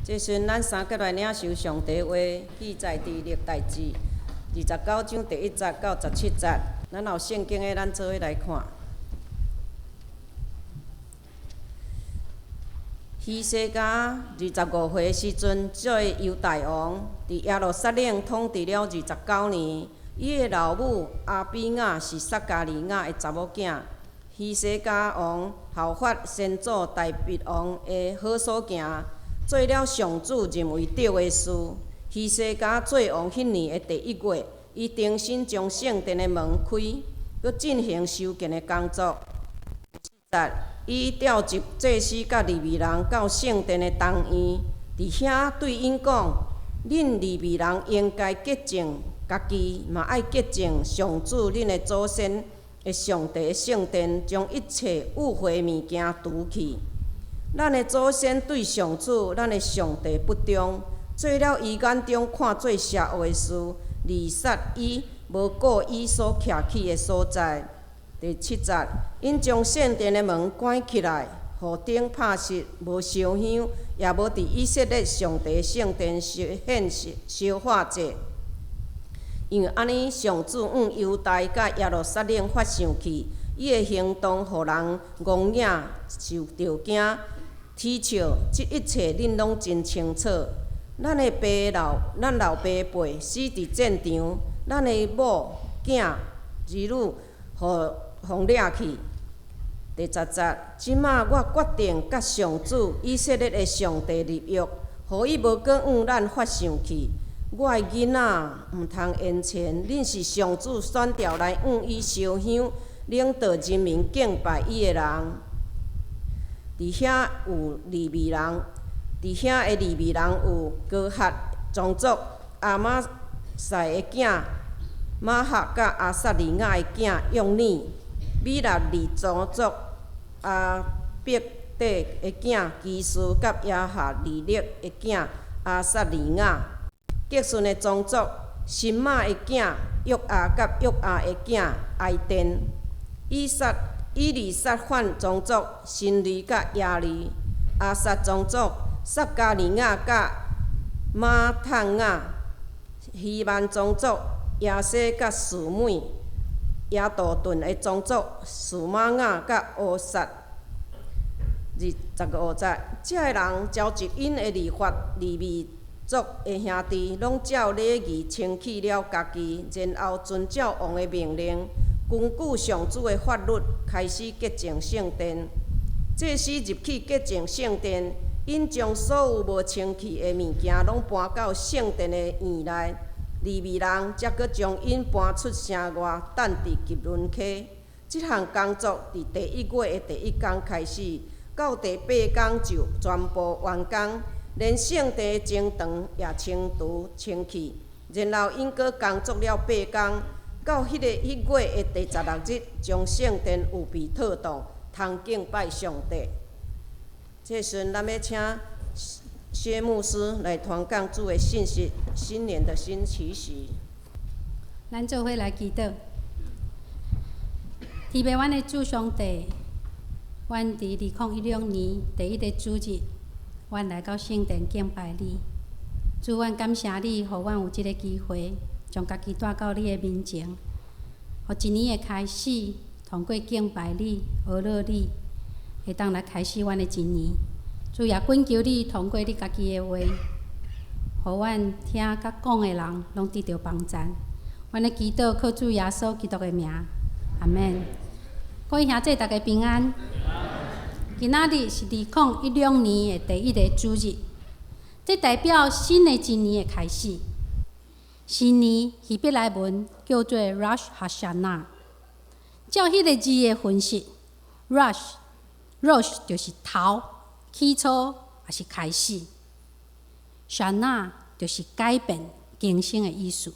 这时咱三个来领受上帝话，记载伫历代志29章第1节到17节。咱有圣经的，咱做伙来看。希西家25岁时阵，做犹大王，伫耶路撒冷统治了29年。伊的老母阿比雅是撒加利亚的查某囝。希西家王效法先祖大卫王的好所行，做了上主认为对的事。希西家做王迄年的第1月，伊重新将圣殿的门开，佮进行修建的工作。伊调集祭司甲利未人到圣殿的东院，伫遐对因讲：恁利未人应该洁净家己，嘛爱洁净上主恁的祖先的上帝的圣殿，将一切污秽物件除去。咱的祖先对上主，咱的上帝不忠，做了伊眼中看做邪恶的事，离杀伊，无顾伊所徛起的所在。第7节，因将圣殿的门关起来，互顶拍实，无烧香，也无伫以色列上帝圣殿献烧化祭。因为安尼，上主犹大甲耶路撒冷发生气，伊的行动互人戆影受着惊。天笑，即一切恁拢真清楚。咱老爸辈死伫战场，咱的某囝儿女互掠去。第10节，即马我决定甲上主以色列的上帝立约，互伊无搁往咱发生气。我的囡仔毋通言前，恁是上主选调来往伊烧香，领导人民敬拜伊的人。伫遐有利未人，伫遐的利未人有哥哈宗族阿玛赛的囝马哈甲阿撒利亚的囝用尼，米纳利宗族阿伯底的囝基斯甲亚哈利勒的囝阿撒利亚。结顺的宗族辛玛的囝约亚甲约亚的囝埃甸。以利撒反宗族辛利甲亚利。阿撒宗族撒加利亚甲马探亚。希曼宗族亚西甲示每。亚杜顿的宗族属玛雅甲乌撒。15节，这个人召集因的律法利未族的兄弟，拢照礼仪清起了家己，然后遵照王的命令，根据上主的法律，开始洁净圣殿。祭司入去洁净圣殿，因将所有无清气的物件拢搬到圣殿的院内。利未人则搁将因搬出城外，等伫吉伦溪。这项工作伫第1月的第1天开始，到第8天就全部完工。连圣殿的经堂也清除清气，然后因搁工作了8天，到迄月的第16日，将圣殿有备妥当，通敬拜上帝。这时，咱要请薛牧师来传讲主的信息，新年的新期许。咱做伙来祈祷。天父，阮的主上帝，阮伫2016年第1个主日，阮来到圣殿敬拜你。主，阮感谢你，互阮有即个机会，将家己带到你的面前，互一年的开始，通过敬拜你、学乐你，会当来开始阮的一年。主也恳求你，通过你家己的话，互阮听甲讲的人拢得到帮助。阮的祈祷靠主耶稣基督的名，阿免。各位兄弟，大家平安。今仔日是2016年的第1个主日，这代表新的一年的开始。新年希伯来文叫做 Rosh Hashanah。照迄个字的分析 ，Rosh 就是头、起初也是开始 ，Shana 就是改变、更新的意思。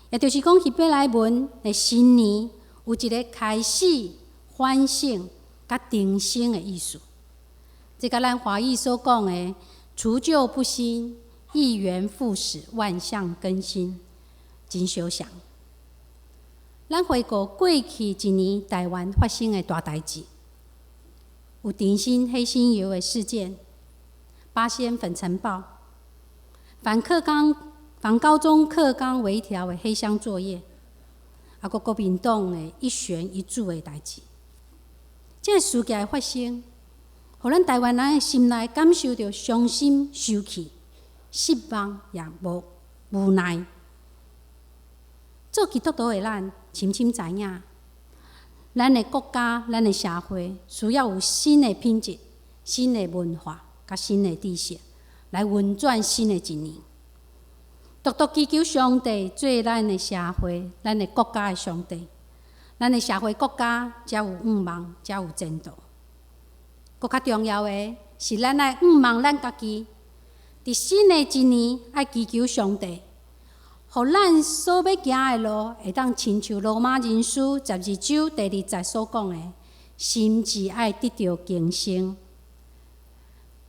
也就是讲，希伯来文的新年有一个开始、反省、甲重生的意思。这甲咱华语所讲的“除旧布新，一元复始，万象更新”真相像。咱回顾过去一年台湾发生的大代志，有甜心黑心油的事件，八仙粉尘暴，反高中课纲微调的黑箱作业，啊，国民党的一选一注的代志，这个事件的发生，互咱台湾人的心内感受到伤心、受气、失望，也无奈。做基督徒的咱，深深知影，咱的国家、咱的社会需要有新的品质、新的文化、甲新的知识，来运转新的一年。独独祈求上帝做咱的社会、咱的国家的上帝，咱的社会国家才有愿望，才有前途。更较重要的是，咱爱仰望咱家己，伫新的一年爱祈求上帝，互咱所要行的路会当亲像罗马人书12章第20所讲的，心志爱得到更新。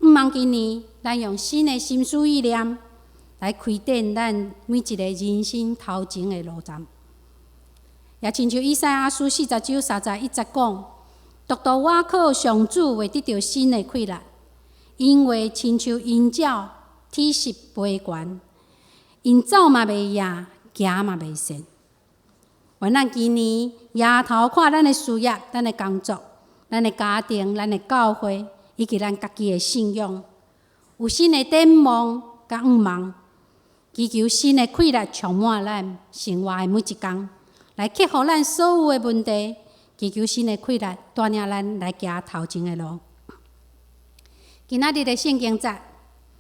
毋望今年咱用新的心思意念来开展咱每一个人生头前的路站，也亲像以赛亚书40章31节讲：独独我靠上主会得到新的快乐，因为亲像鹰鸟体势飞悬，因走嘛袂野，行嘛袂跣。愿咱今年抬头看咱的事业、咱的工作、咱的家庭、咱的教会，以及咱家己的信仰，有新的展望甲愿望，祈求新的快乐充满咱生活的每一天，来克服咱所有的问题。祈求新的快乐带领咱来行头前的路。今仔日的圣经节，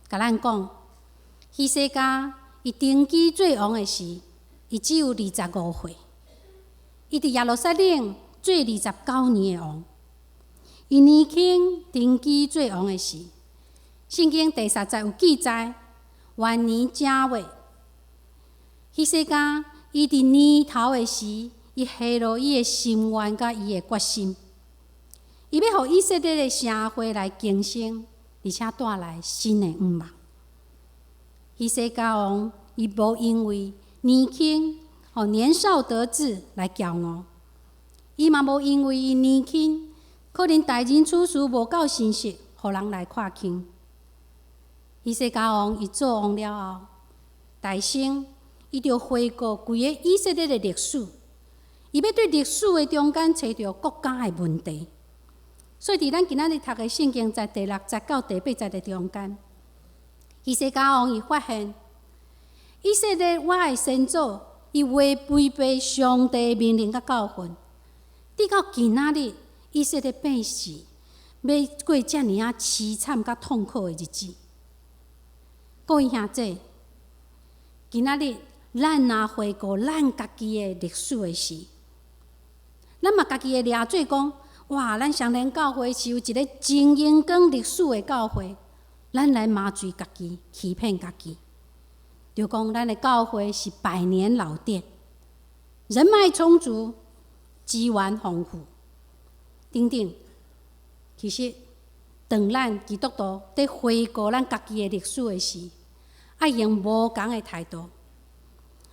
甲咱讲，希西家伊登基做王的时，伊只有25岁。伊伫耶路撒冷做29年的王。伊年轻登基做王的时，圣经第30节有记载，元年正月，希西家伊伫年头的时，伊下落伊的心愿甲伊的决心，伊要互以色列的社会来更新，而且带来新的愿望。希西家王伊无因为年轻年少得志来骄傲，伊嘛无因为伊年轻可能待人处事无够诚实，互人来看轻。希西家王伊做王了后，大生伊就回顾规个以色列的历史。伊要对历史的中间找到国家的问题，所以伫咱今仔日读的圣经在第6节到第8节的中间，希西家王伊发现，以色列我的先祖伊违背上帝命令甲教训，直到今仔日，以色列百姓要过遮尔凄惨甲痛苦的日子。各位兄弟，今仔日咱若回顾咱家己的历史的时，咱嘛家己会抓做讲，哇！咱上联教会是有一个真英光历史的教会，咱来麻醉家己，欺骗家己，就讲咱的教会是百年老店，人脉充足，资源丰富，等等。其实，当咱基督徒在回顾咱家己的历史的时，爱用无同的态度，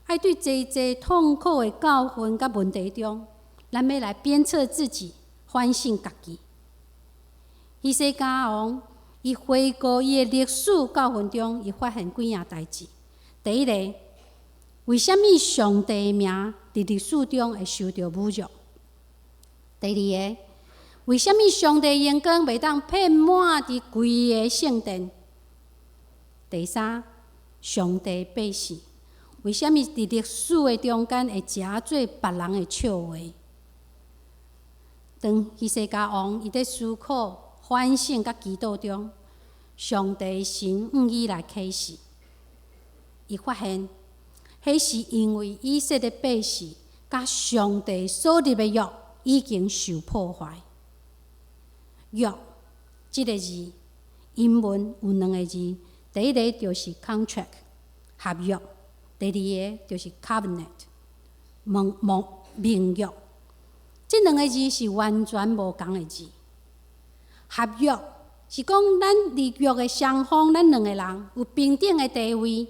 爱对侪痛苦的教训甲问题中，咱要来鞭策自己，反省家己。希西家王伊回顾伊的历史教训中，伊发现几样代志。第一个，为什么上帝的名伫历史中会受到侮辱？第二个，为什么上帝的荣光袂当遍满伫规个圣殿？第三，上帝的百姓为什么伫历史的中间会食做别人的笑话？当希西家王伊在思考、反省甲祈祷中，上帝神用伊来启示，伊发现，迄是因为以色列百姓甲上帝所立的约已经受破坏。约这个字，英文有2个字，第一个就是 contract 合约，第二个就是 covenant 盟约。这2个字是完全无同的字。合约是讲咱立约的双方，咱2个人有平等的地位，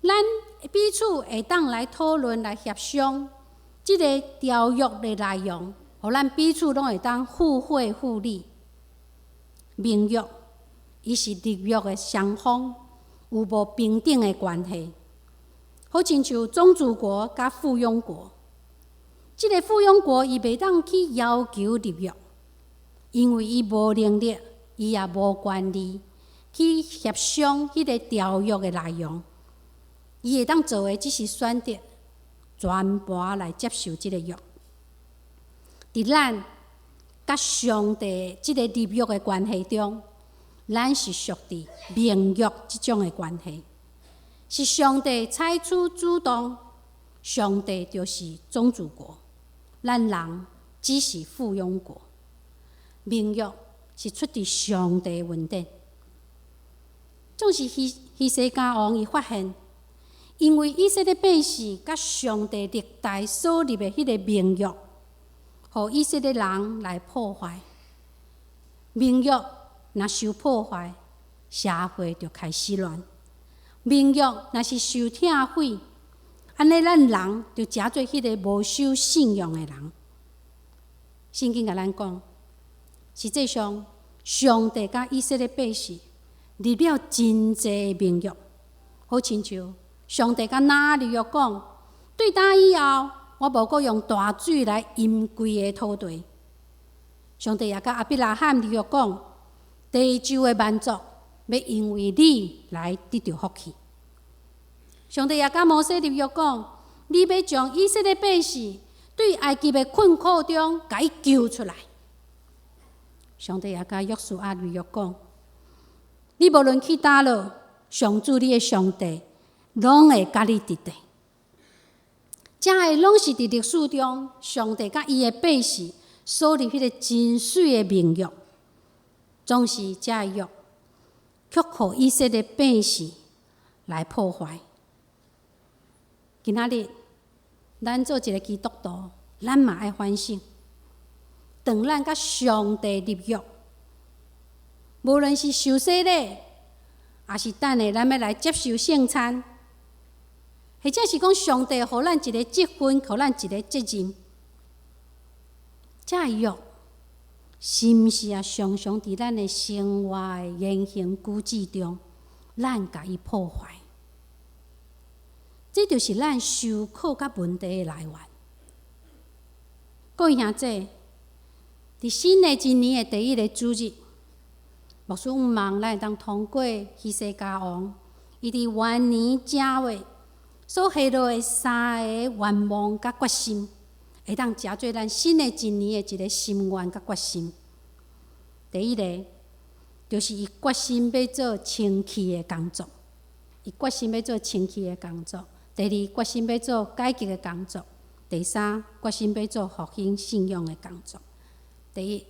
咱彼此会当来讨论、来协商这个条约的内容，互咱彼此拢会当互惠互利。盟约伊是立约的双方有无平等的关系，好亲像宗主国甲附庸国。即个附庸国伊袂当去要求立约，因为伊无能力，伊也无权利去协商迄个条约的内容。伊会当做的只是选择全盘来接受即个约。伫咱甲上帝即个立约的关系中，咱是属于盟约即种的关系，是上帝采取主动，上帝就是宗主国，咱人只是附庸国。盟约是出自上帝的恩典。总是希西家王伊发现，因为以色列百姓甲上帝历代所立的迄个盟约，互以色列人来破坏。盟约若受破坏，社会就开始乱。盟约若是受拆毁，安尼咱人就诚做迄个无守信用的人。圣经甲咱讲，实际上上帝甲以色列百姓立了真济盟约，好亲像上帝甲哪立约讲，对打以后，我无阁用大水来淹规个土地。上帝也甲亚伯拉罕立约讲，地周的万族要因为你来得到福气。上帝也甲摩西立约讲，你要将以色列百姓对埃及的困苦中甲伊救出来。上帝也甲约书亚立约讲，你无论去倒落，上主你的上帝拢会甲你伫地。这个拢是伫历史中上帝甲伊的百姓所立迄个真水的盟约，总是这个约却互以色列百姓来破坏。今仔日，咱做一个基督徒，咱嘛爱反省，当咱甲上帝立约，无论是受洗礼，也是等下咱要来接受圣餐，或者是讲上帝互咱一个职分，互咱一个责任，这个约是毋是也常常伫咱的生活的言行举止中，咱甲伊破坏？这就是咱受苦甲问题的来源。各位兄姐，伫新的一年的第一个主日，牧师盼望咱会当通过希西家王伊伫元年正月所下落的3个愿望甲决心，会当成做咱新的一年的一个心愿甲决心。第一个，就是伊决心要做清气的工作，伊决心要做清气的工作。第二，决心要做改革的工作；第三，决心要做复兴信仰的工作。第一，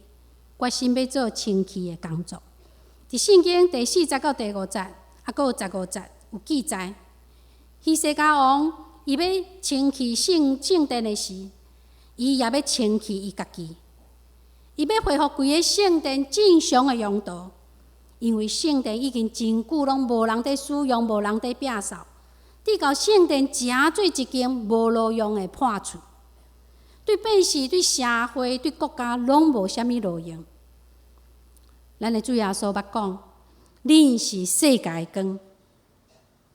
决心要做清气的工作。伫圣经第4节到第5节，阁有15节有记载，希西家王伊要清气圣殿的时，伊也要清气伊家己，伊要恢复规个圣殿正常的用途，因为圣殿已经真久拢无人伫使用，无人伫摒扫。直到圣殿诚做一间无路用的破厝，对百姓、对社会、对国家拢无啥物路用。咱的主耶稣捌讲，恁是世界的光，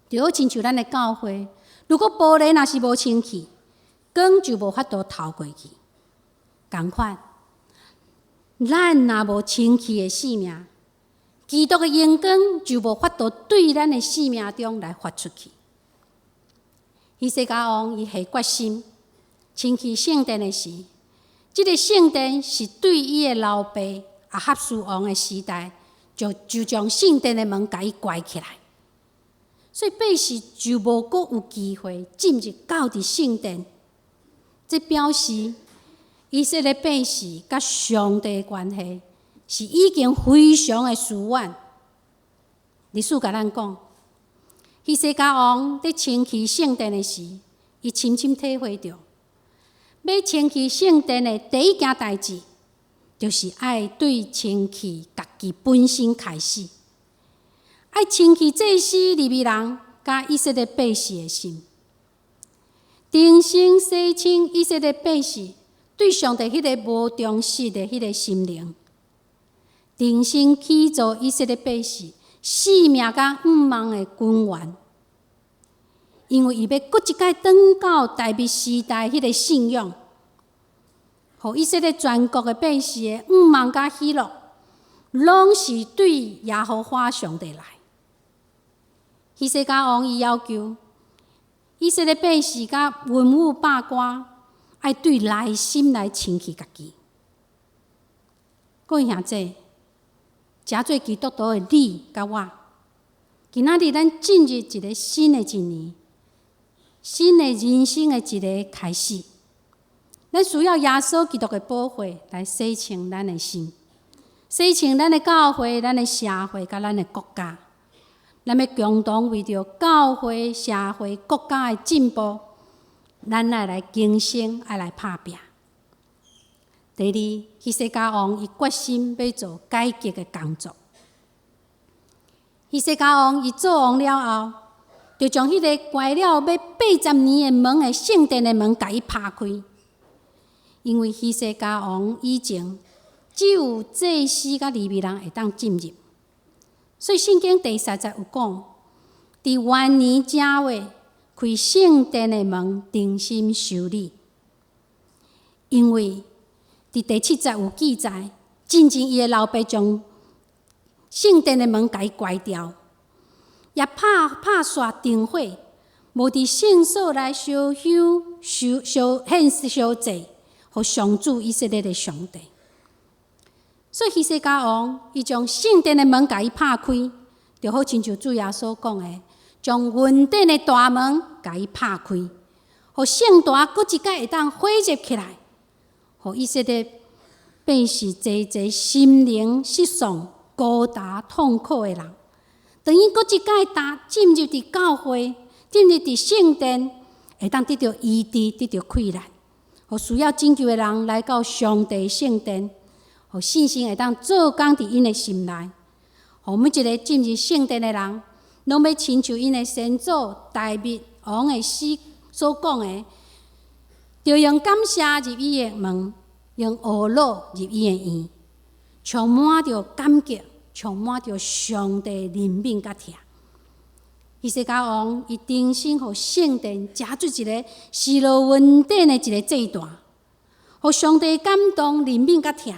就好亲像咱的教会，如果玻璃若是无清气，光就无法度透过去。同款，咱若无清气的生命，基督的阳光就无法度对咱的生命中来发出去。希西家王伊下决心清气圣殿的时，这个圣殿是对伊的老爸亚哈斯王的时代，就将圣殿的门甲伊关起来，所以百姓就无阁有机会进入到伫圣殿。这表示以色列百姓甲上帝的关系是已经非常的疏远。历史甲咱讲，希西家王伫清气圣殿的时，伊深深体会到，要清气圣殿的第一件代志，就是爱对清气家己本身开始，爱清气祭司利未人甲以色列百姓的心，重新洗清以色列百姓对上帝迄个无忠实的迄个心灵，定心起造以色列百姓4命甲5万的君王，因为伊要搁一摆转到大卫时代迄个信仰，互以色列全国的百姓的5万甲喜乐，拢是对耶和华上帝来。希西家王伊要求以色列百姓甲文武百官爱对内心来清气家己。各位兄弟，诚做基督徒的你甲我，今仔日咱进入一个新的一年，新的人生的一个开始。咱需要耶稣基督的保护来洗清咱的心，洗清咱的教会、咱的社会、甲咱的国家。咱要共同为着教会、社会、国家的进步，咱爱来竞争，爱来打拼。第二，希西家王伊决心要做改革的工作。希西家王伊做王了后，就将迄个关了要80年的门的圣殿的门，甲伊拍开。因为希西家王以前只有祭司甲利未人会当进入。所以圣经第30节有讲，伫元年正月开圣殿的门，定心修理。因为伫第7节有记载，真正伊的老爸将圣殿的门甲伊关掉，也拍煞灯火，无伫圣所来烧香、献烧祭，互上主以色列的上帝。所以希西家王伊将圣殿的门甲伊拍开，就好亲像主耶稣讲的，将云顶的大门甲伊拍开，互圣大搁一摆会当火热起来，互以色列百姓济心灵失丧、孤单痛苦的人，等于搁一摆进入伫教会、进入伫圣殿，会当得到医治、得到快乐，互需要拯救的人来到上帝圣殿。互信心会当做工伫因的心内，互每一个进入圣殿的人，拢要亲像因的先祖大卫王的诗所讲的，就用感谢入伊的门，用懊恼入伊的院，充满着感激，充满着上帝怜悯甲疼。希西家王伊定心互圣殿加出一个示罗云顶的一个祭坛，互上帝感动怜悯甲疼。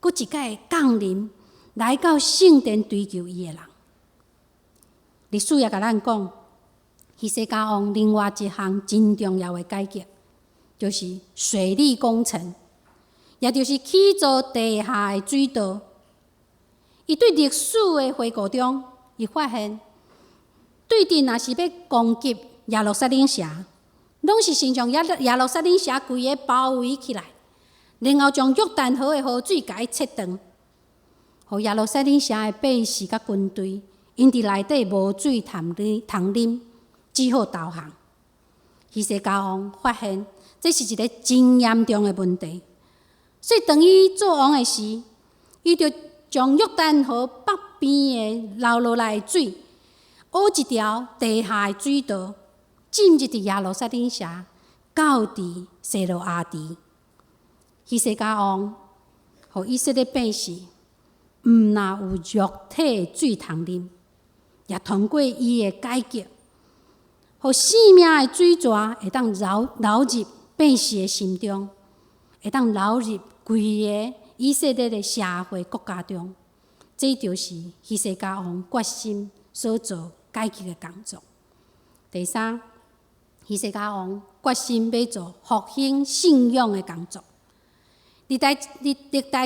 搁一摆降临来到圣殿追求伊的人，历史也甲咱讲，希西家王另外一项真重要的改革，就是水利工程，也就是起造地下的水道。伊对历史的回顾中，伊发现，对阵若是要攻击耶路撒冷城，拢是先将耶路撒冷城规个包围起来。然后将约旦河的河水甲伊切断，互耶路撒冷城的百姓甲军队，因伫内底无水通啉，只好投降。希西家王发现这是一个真严重的问题，所以当伊做王的时，伊就将约旦河北边的流落来的水，挖一条地下的水道，进入伫耶路撒冷城，到伫西罗亚池。希西家王互以色列百姓，毋但有肉体的水通啉，也通过伊的改革，互生命的水泉会当流入百姓的心中，会当流入规个以色列的社会国家中。这就是希西家王决心所做改革的工作。第三，希西家王决心要做复兴信仰的工作。历代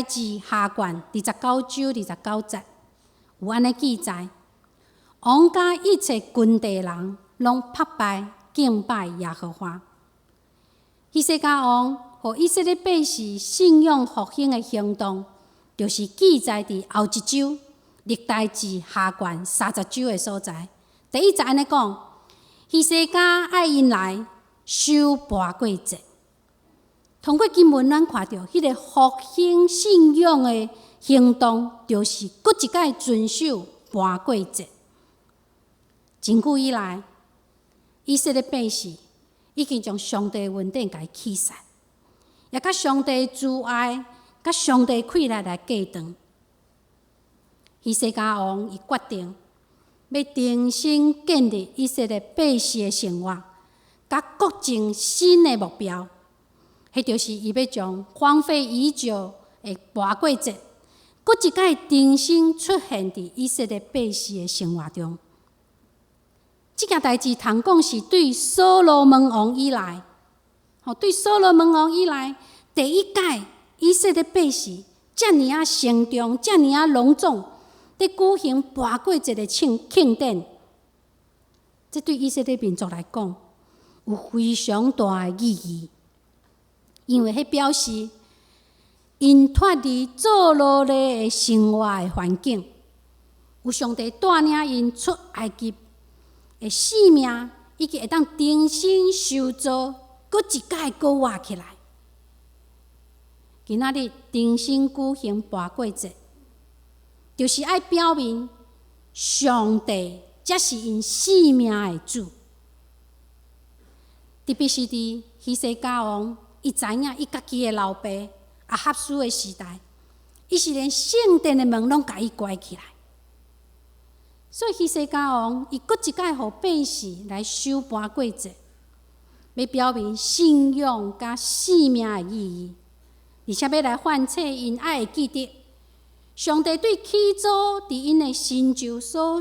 志下卷29章29节有安尼记载：王甲一切军地人拢拍拜敬拜耶和华。希西家王互以色列百姓信仰复兴的行动，就是记载伫后一章历代志下卷30章的所在。第1节安尼讲：希西家爱因来守八过节。通过经文，咱看到迄个复兴信仰的行动，就是搁一摆遵守八过节。自古以来，以色列百姓已经将上帝的恩典甲伊起散，也甲上帝的慈爱、甲上帝的快乐来计长。希西家王伊决定要重新建立以色列百姓的生活，甲国政新的目标。迄就是伊要将荒废已久的跋过节，搁一摆重新出现伫以色列百姓的生活中。即件代志，通讲是对所罗门王以来，对所罗门王以来第一届以色列百姓遮尔啊慎重、遮尔啊隆重，伫举行跋过节的庆典。这对以色列民族来讲，有非常大的意义，因为迄表示因脱离做奴隶的生活的环境，有上帝带领因出埃及的生命，以及会当重新受造，搁一摆搁活起来。今仔日重新举行跋过节，就是爱表明上帝才是因生命的主。特别是伫希西家王，伊知影伊家己的老爸亚哈斯的时代，伊是连圣殿的门拢甲伊关起来。所以希西家王伊搁一摆互百姓来守跋过节，要表明信仰甲生命的意义，而且要来唤醒因爱的记得，上帝对起初伫因的新旧所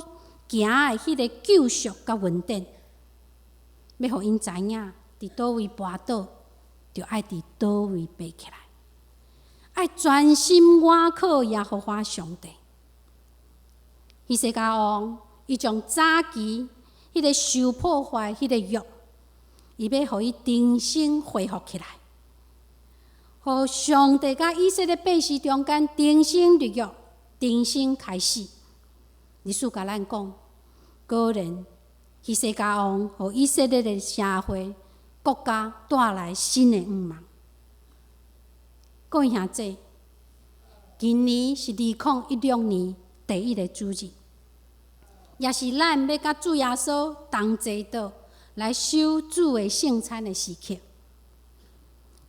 行的迄个救赎甲恩典，要互因知影伫倒位跋倒，就爱伫倒位爬起来，爱专心倚靠耶和华上帝。希西家王伊将早期迄个受破坏迄个约，伊要互伊重新恢复起来，互上帝甲以色列百姓中间重新立约，重新开始。历史甲咱讲，果然希西家王互以色列的社会国家带来新的愿望。各位兄弟，今年是2016年第一个主日，也是咱要甲主耶稣同齐到来守主的圣餐的时刻。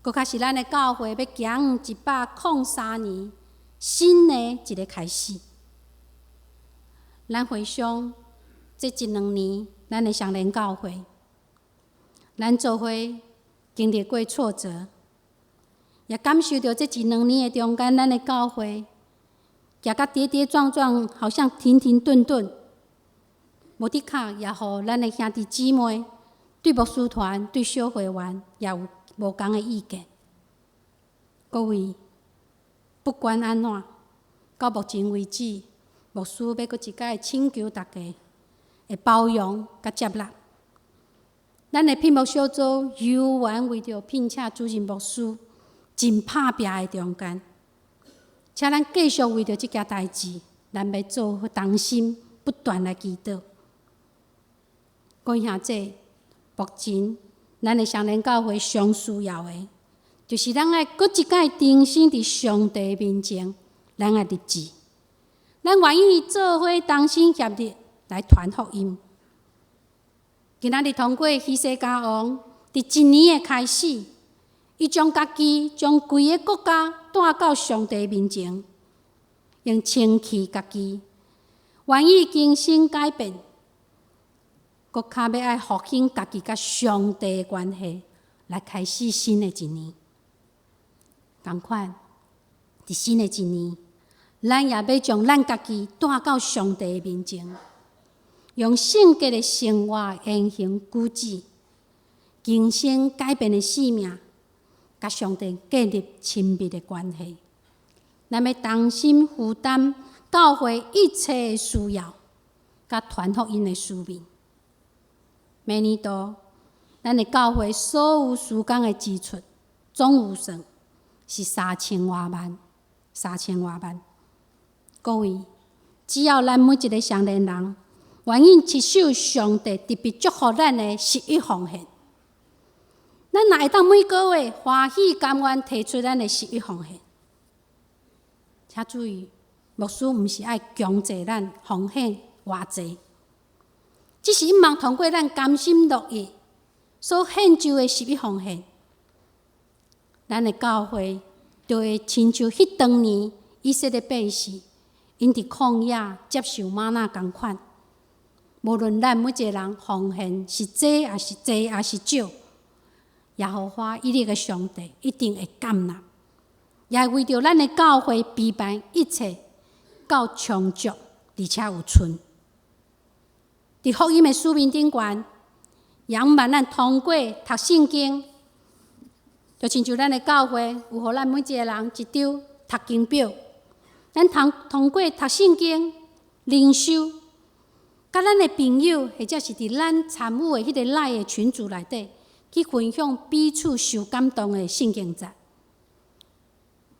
搁较是咱的教会要行103年新的一个开始。咱回想这1-2年，咱的上联教会，咱做伙经历过挫折，也感受到这1-2年的中间，咱的教会行甲跌跌撞撞，好像停停顿顿。无的确也互咱的兄弟姊妹对牧师团、对小会员也有无同的意见。各位，不管安怎，到目前为止，牧师要搁一摆请求大家会包容甲接纳。咱的聘牧小组犹原为着聘请主任牧师，真拍拼的中间，请咱继续为着这件代志，咱要做同心，不断来祈祷。各位兄弟，目前咱的上联教会上需要的，就是咱爱搁一摆重新伫上帝面前，咱爱立志，咱愿意做伙同心协力来传福音。今仔日通过希西家王伫1年的开始，伊将家己、将规个国家带到上帝面前，用清气家己，愿意更新改变。搁较要爱复兴家己甲上帝的关系，来开始新的一年。同款，伫新的一年，咱也要将咱家己带到上帝的面前，用圣洁的生活言行举止，更新改变的生命，甲上帝建立亲密的关系。咱要同心负担教会一切的需要，甲传福音的使命。明年度，咱的教会所有事工的支出总预算是3000多万，3000多万。各位，只要咱每一个上联人愿意接受上帝特别祝福咱的11奉献，咱也会当每个月欢喜甘愿提出咱的11奉献。请注意，牧师毋是爱强制咱奉献偌济。只是希望通过咱甘心乐意所献就的11奉献，咱的教会就会亲像迄当年以色列百姓因伫旷野接受吗哪同款。无论咱每一个人奉献是多还是少，耶和华以色列的上帝一定会感纳，也会为着咱的教会备办一切够充足，而且有存。伫福音的使命顶悬，仰望咱通过读圣经，就亲像咱的教会有互咱每一个人一张读经表，咱通过读圣经、灵修，甲咱的朋友或者是伫咱参与的迄个赖的群组内底，去分享彼此受感动的圣经节，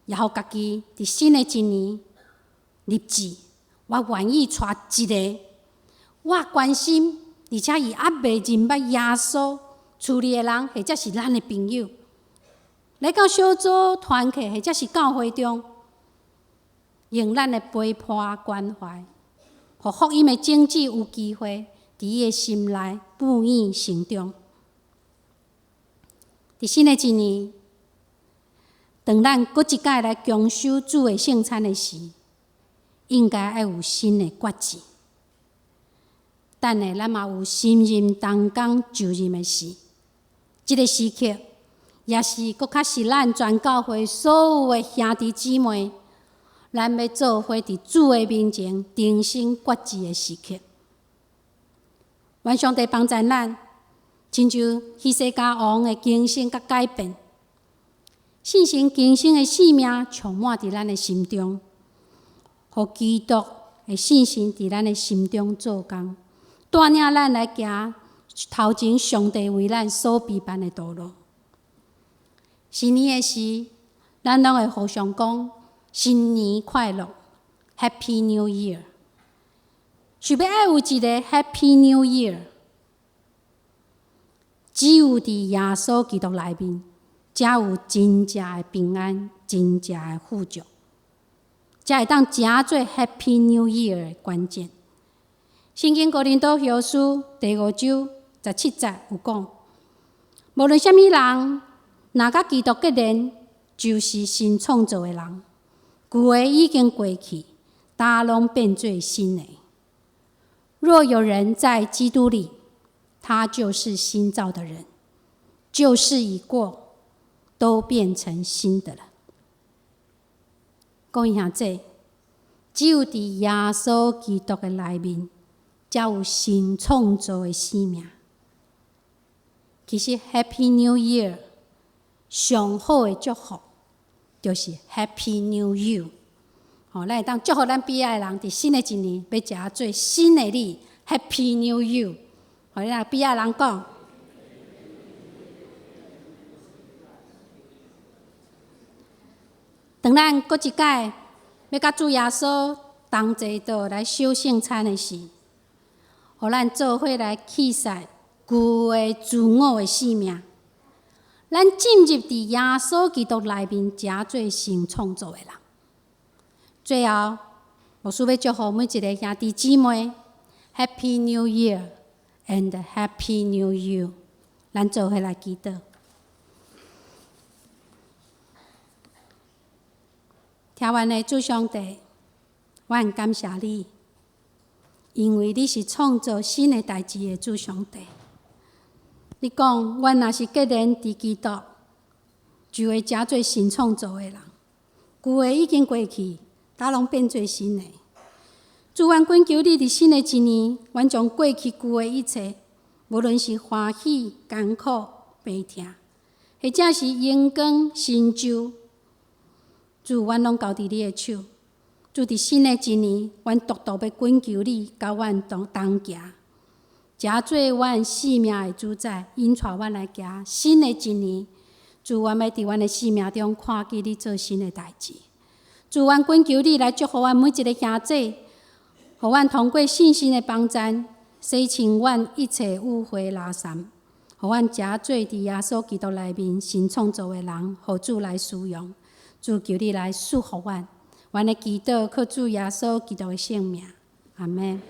也互家己伫新的一年立志，我愿意带一个我关心而且伊还未认捌耶稣处理的人，或者是咱的朋友，来到小组团契或者是教会中，用咱的陪伴关怀，互福音的种子有机会伫伊的心内哺育成长。伫新的一年，当咱搁一摆来强守主的圣餐的时，应该要有新的决志。等下咱嘛有心任同工就任的事，这个时刻也是搁较是咱全教会所有的兄弟姊妹，咱要做伙伫主的面前定心决志的时刻。愿上帝帮助咱，亲像希西家王的更新甲改变，信心更新的生命充满伫咱的心中，互基督的信心伫咱的心中做工，带领咱来行头前上帝为咱所备办的道路。新年的时，咱拢会互相讲新年快乐 ，Happy New Year。想要爱有一个 Happy New Year， 只有伫耶稣基督内面，才有真正的平安，真正的富足，才会当成做 Happy New Year 的关键。圣经哥林多后书第5章17节有讲，无论什么人，若甲基督结连，就是新创造的人，旧的已经过去，大拢变做新的。若有人在基督里，他就是新造的人，旧事已过，都变成新的了。讲一下这，只有伫耶稣基督的内面，才有新创造的生命。其实 Happy New Year 上好的祝福，就是 Happy New You。咱会当祝福咱彼仔的人，伫新的一年要食做新的你 ，Happy New You。互你彼仔人讲，当咱搁一摆要甲主耶稣同齐倒来守圣餐的时，互咱做伙来弃晒旧的自我的生命，咱进入伫耶稣基督内面，食做新创造的人。最后，牧师要祝福每一个兄弟姊妹 Happy New Year and Happy New You。咱做伙来祈祷。听完的主上帝，我感谢你，因为你是创造新的代志的主上帝。你讲，阮若是结连伫基督，就会成做新创造的人。旧的已经过去，大拢变做新的。主，阮恳求你伫新的一年，阮将过去旧的一切，无论是欢喜、艰苦、悲痛，或者是荣光、成就，主，阮拢交伫你的手。主，伫新的一年，阮独独要恳求你，甲阮同行。食做阮生命的主宰，引带阮来行新的一年。主，阮要伫阮的生命中看见你做新的代志。主，阮恳求你来祝福阮每一个兄弟，互阮通过信心的帮助，洗清阮一切污秽垃圾，互阮食做伫耶稣基督内面新创造的人，互主来使用。主，求你来赐福阮，阮的祈祷靠主耶稣基督的圣名，阿门。